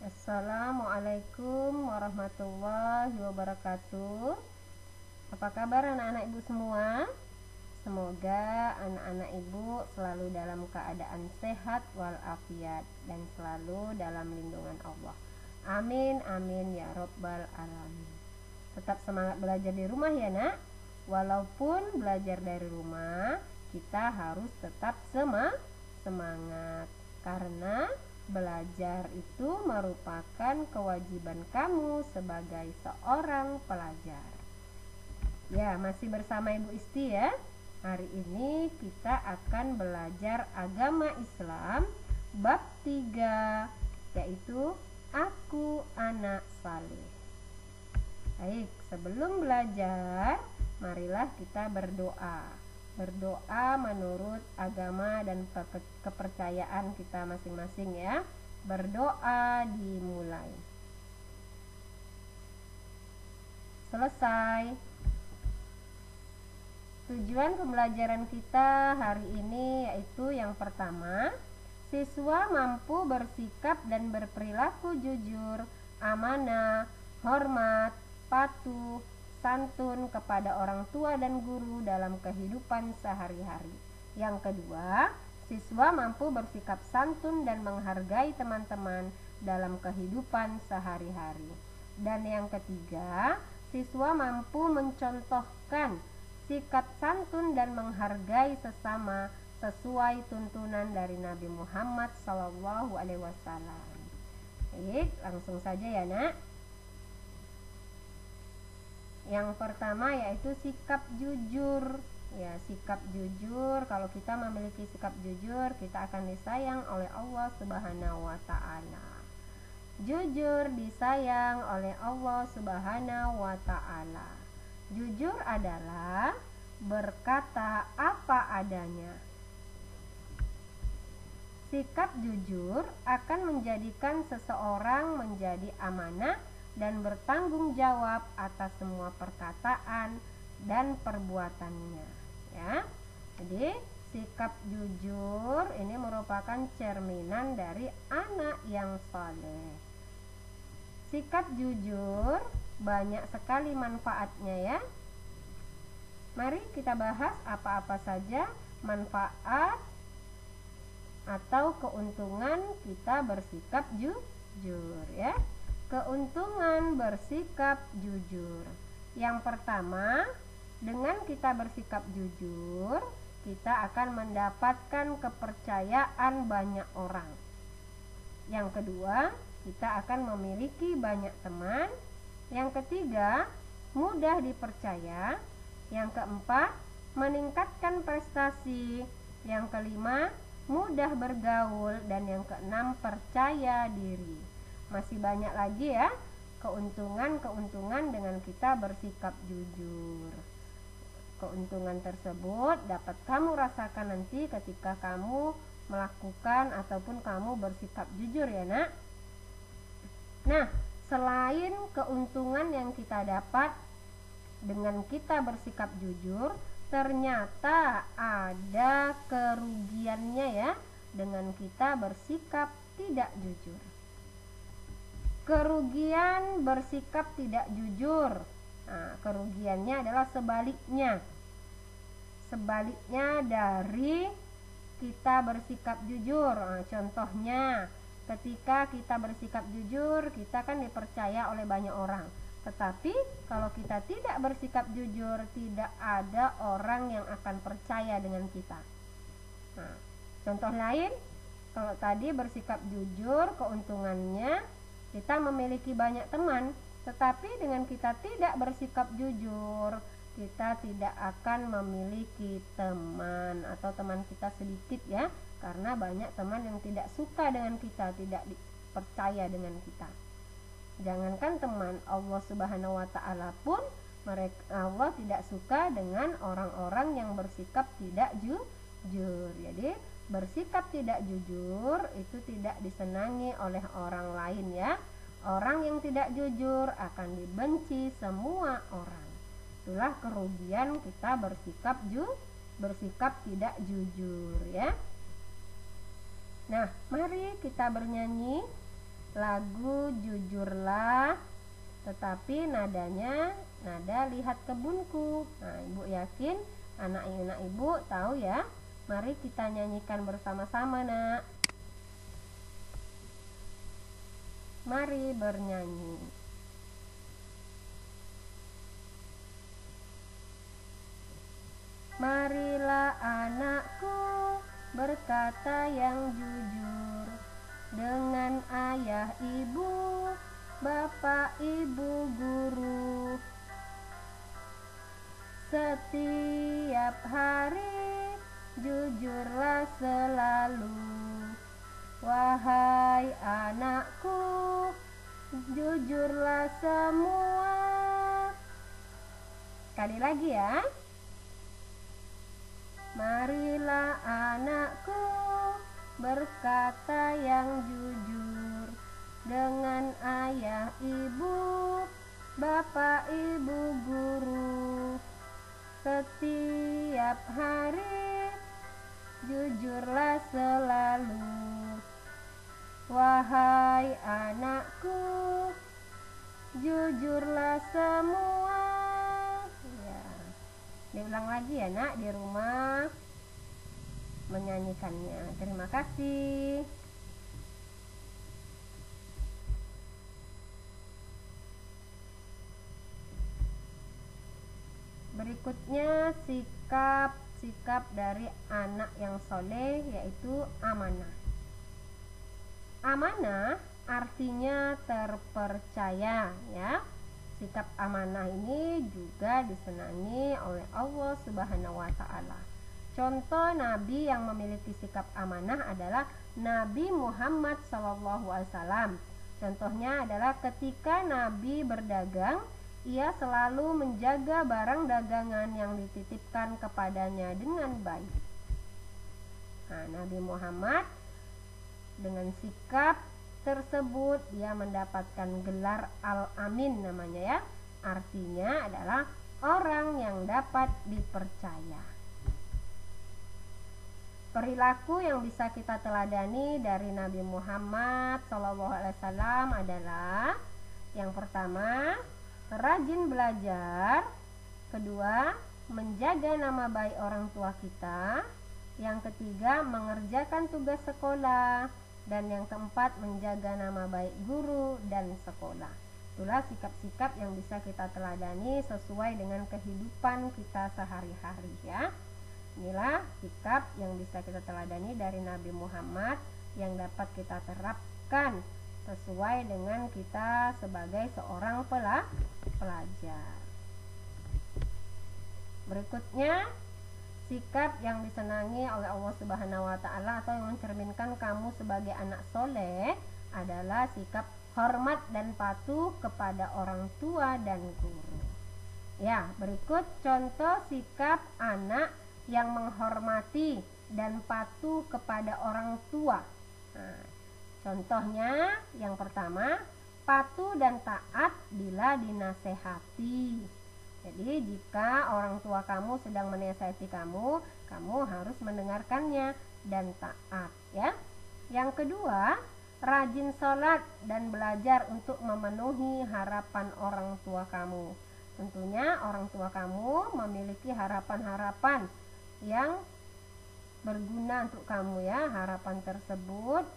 Assalamualaikum warahmatullahi wabarakatuh. Apa kabar anak-anak ibu semua? Semoga anak-anak ibu selalu dalam keadaan sehat walafiat dan selalu dalam lindungan Allah. Amin amin ya robbal alamin. Tetap semangat belajar di rumah ya nak. Walaupun belajar dari rumah, kita harus tetap semangat karena belajar itu merupakan kewajiban kamu sebagai seorang pelajar. Ya, masih bersama Ibu Isti ya. Hari ini kita akan belajar agama Islam bab 3, yaitu Aku Anak Saleh. Baik, sebelum belajar, marilah kita berdoa. Berdoa menurut agama dan kepercayaan kita masing-masing ya. Berdoa dimulai. Selesai. Tujuan pembelajaran kita hari ini yaitu yang pertama, siswa mampu bersikap dan berperilaku jujur, amanah, hormat, patuh, santun kepada orang tua dan guru dalam kehidupan sehari-hari. Yang kedua, siswa mampu bersikap santun dan menghargai teman-teman dalam kehidupan sehari-hari. Dan yang ketiga, siswa mampu mencontohkan sikap santun dan menghargai sesama sesuai tuntunan dari Nabi Muhammad SAW. Baik, langsung saja ya nak. Yang pertama yaitu sikap jujur. Ya, sikap jujur. Kalau kita memiliki sikap jujur, kita akan disayang oleh Allah Subhanahu wa taala. Jujur disayang oleh Allah Subhanahu wa taala. Jujur adalah berkata apa adanya. Sikap jujur akan menjadikan seseorang menjadi amanah dan bertanggung jawab atas semua perkataan dan perbuatannya ya. Jadi sikap jujur ini merupakan cerminan dari anak yang saleh. Sikap jujur banyak sekali manfaatnya ya. Mari kita bahas apa-apa saja manfaat atau keuntungan kita bersikap jujur ya. Keuntungan bersikap jujur. Yang pertama, dengan kita bersikap jujur, kita akan mendapatkan kepercayaan banyak orang. Yang kedua, kita akan memiliki banyak teman. Yang ketiga, mudah dipercaya. Yang keempat, meningkatkan prestasi. Yang kelima, mudah bergaul. Dan yang keenam, percaya diri. Masih banyak lagi ya keuntungan-keuntungan dengan kita bersikap jujur. Keuntungan tersebut dapat kamu rasakan nanti ketika kamu melakukan ataupun kamu bersikap jujur ya nak. Nah, selain keuntungan yang kita dapat dengan kita bersikap jujur, ternyata ada kerugiannya ya dengan kita bersikap tidak jujur. Kerugian bersikap tidak jujur. Nah, kerugiannya adalah sebaliknya. Sebaliknya dari kita bersikap jujur. Nah, contohnya, ketika kita bersikap jujur, kita kan dipercaya oleh banyak orang. Tetapi kalau kita tidak bersikap jujur, tidak ada orang yang akan percaya dengan kita. Nah, contoh lain, kalau tadi bersikap jujur, keuntungannya kita memiliki banyak teman, tetapi dengan kita tidak bersikap jujur, kita tidak akan memiliki teman atau teman kita sedikit ya, karena banyak teman yang tidak suka dengan kita, tidak percaya dengan kita. Jangankan teman, Allah Subhanahu wa taala pun Allah tidak suka dengan orang-orang yang bersikap tidak jujur. Jadi bersikap tidak jujur itu tidak disenangi oleh orang lain ya. Orang yang tidak jujur akan dibenci semua orang. Itulah kerugian kita bersikap tidak jujur ya. Nah, mari kita bernyanyi. lagu Jujurlah, tetapi nadanya nada Lihat Kebunku. Nah, Ibu yakin anak-anak Ibu tahu ya. Mari kita nyanyikan bersama-sama, Nak. Mari bernyanyi. Marilah anakku berkata yang jujur dengan ayah ibu, bapak ibu guru. Setiap hari jujurlah selalu. Wahai anakku, jujurlah semua. Sekali lagi ya. Marilah anakku berkata yang jujur dengan ayah ibu, bapak ibu guru. Setiap hari jujurlah selalu. Wahai anakku, jujurlah semua. Diulang lagi ya, Nak, di rumah menyanyikannya. Terima kasih. Berikutnya sikap dari anak yang soleh, yaitu amanah. Amanah artinya terpercaya ya. Sikap amanah ini juga disenangi oleh Allah Subhanahu wa Ta'ala. Contoh nabi yang memiliki sikap amanah adalah Nabi Muhammad SAW. Contohnya adalah ketika Nabi berdagang, ia selalu menjaga barang dagangan yang dititipkan kepadanya dengan baik. Nah, Nabi Muhammad dengan sikap tersebut dia mendapatkan gelar Al-Amin namanya ya. Artinya adalah orang yang dapat dipercaya. Perilaku yang bisa kita teladani dari Nabi Muhammad SAW adalah yang pertama, rajin belajar. Kedua, menjaga nama baik orang tua kita. Yang ketiga, mengerjakan tugas sekolah. Dan yang keempat, menjaga nama baik guru dan sekolah. Itulah sikap-sikap yang bisa kita teladani sesuai dengan kehidupan kita sehari-hari ya. Inilah sikap yang bisa kita teladani dari Nabi Muhammad yang dapat kita terapkan sesuai dengan kita sebagai seorang pelajar. Berikutnya, sikap yang disenangi oleh Allah Subhanahu wa Ta'ala atau yang mencerminkan kamu sebagai anak soleh adalah sikap hormat dan patuh kepada orang tua dan guru. Ya, berikut contoh sikap anak yang menghormati dan patuh kepada orang tua. Nah, contohnya yang pertama, patuh dan taat bila dinasehati. Jadi jika orang tua kamu sedang menasihati kamu, kamu harus mendengarkannya dan taat ya. Yang kedua, rajin sholat dan belajar untuk memenuhi harapan orang tua kamu. Tentunya orang tua kamu memiliki harapan-harapan yang berguna untuk kamu ya. Harapan tersebut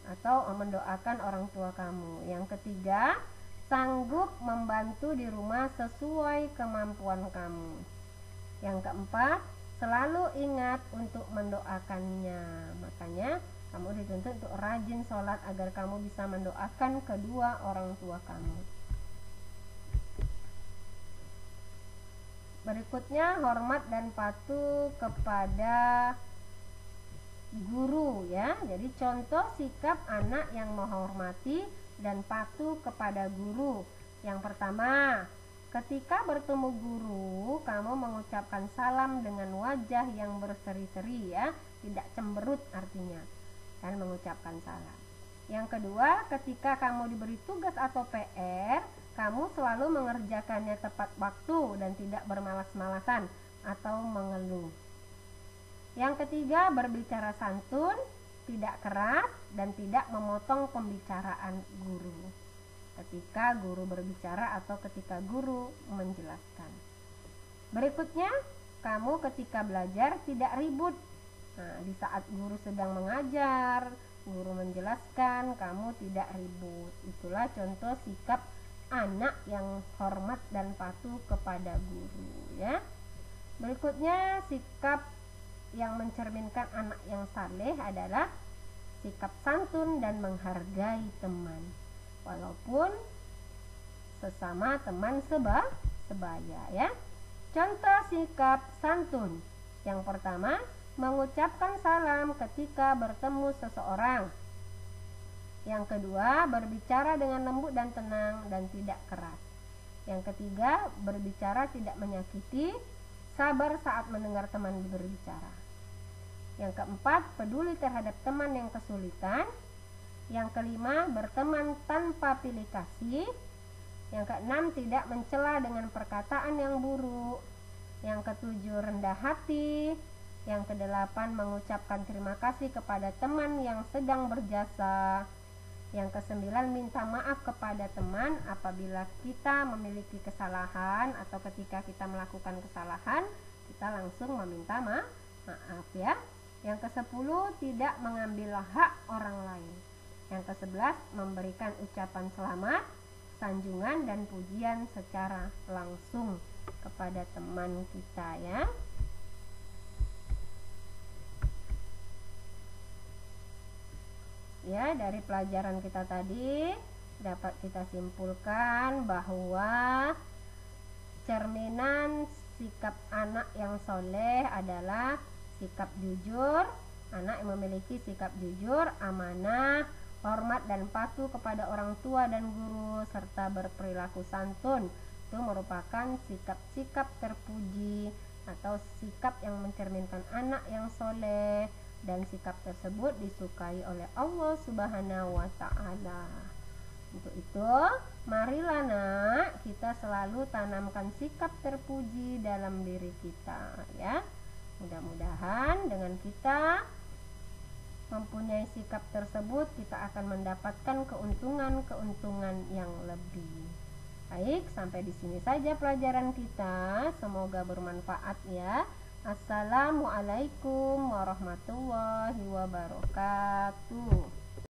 atau mendoakan orang tua kamu. Yang ketiga, sanggup membantu di rumah sesuai kemampuan kamu. Yang keempat, selalu ingat untuk mendoakannya. Makanya kamu dituntut untuk rajin sholat agar kamu bisa mendoakan kedua orang tua kamu. Berikutnya, hormat dan patuh kepada guru ya. Jadi contoh sikap anak yang menghormati dan patuh kepada guru. Yang pertama, ketika bertemu guru, kamu mengucapkan salam dengan wajah yang berseri-seri ya, tidak cemberut artinya, dan mengucapkan salam. Yang kedua, ketika kamu diberi tugas atau PR, kamu selalu mengerjakannya tepat waktu dan tidak bermalas-malasan atau mengeluh. Yang ketiga, berbicara santun. tidak keras dan tidak memotong pembicaraan guru ketika guru berbicara atau ketika guru menjelaskan. Berikutnya, kamu ketika belajar tidak ribut. Nah, di saat guru sedang mengajar, guru menjelaskan, kamu tidak ribut. Itulah contoh sikap anak yang hormat dan patuh kepada guru, ya. Berikutnya, sikap yang mencerminkan anak yang saleh adalah sikap santun dan menghargai teman, walaupun sesama teman sebaya, ya. Contoh sikap santun. Yang pertama, mengucapkan salam ketika bertemu seseorang. Yang kedua, berbicara dengan lembut dan tenang dan tidak keras. Yang ketiga, berbicara tidak menyakiti, sabar saat mendengar teman berbicara. Yang keempat, peduli terhadap teman yang kesulitan. Yang kelima, berteman tanpa pilih kasih. Yang keenam, tidak mencela dengan perkataan yang buruk. Yang ketujuh, rendah hati. Yang kedelapan, mengucapkan terima kasih kepada teman yang sedang berjasa. Yang kesembilan, minta maaf kepada teman apabila kita memiliki kesalahan atau ketika kita melakukan kesalahan, kita langsung meminta maaf, ya. Yang kesepuluh, tidak mengambil hak orang lain. Yang kesebelas, memberikan ucapan selamat, sanjungan dan pujian secara langsung kepada teman kita, ya. Ya, dari pelajaran kita tadi dapat kita simpulkan bahwa cerminan sikap anak yang soleh adalah sikap jujur. Anak yang memiliki sikap jujur, amanah, hormat dan patuh kepada orang tua dan guru, serta berperilaku santun. Itu merupakan sikap-sikap terpuji atau sikap yang mencerminkan anak yang soleh, dan sikap tersebut disukai oleh Allah Subhanahu wa Ta'ala. Untuk itu, marilah nak, kita selalu tanamkan sikap terpuji dalam diri kita, ya. Mudah-mudahan dengan kita mempunyai sikap tersebut, kita akan mendapatkan keuntungan-keuntungan yang lebih. Baik, sampai di sini saja pelajaran kita. Semoga bermanfaat, ya. Assalamualaikum warahmatullahi wabarakatuh.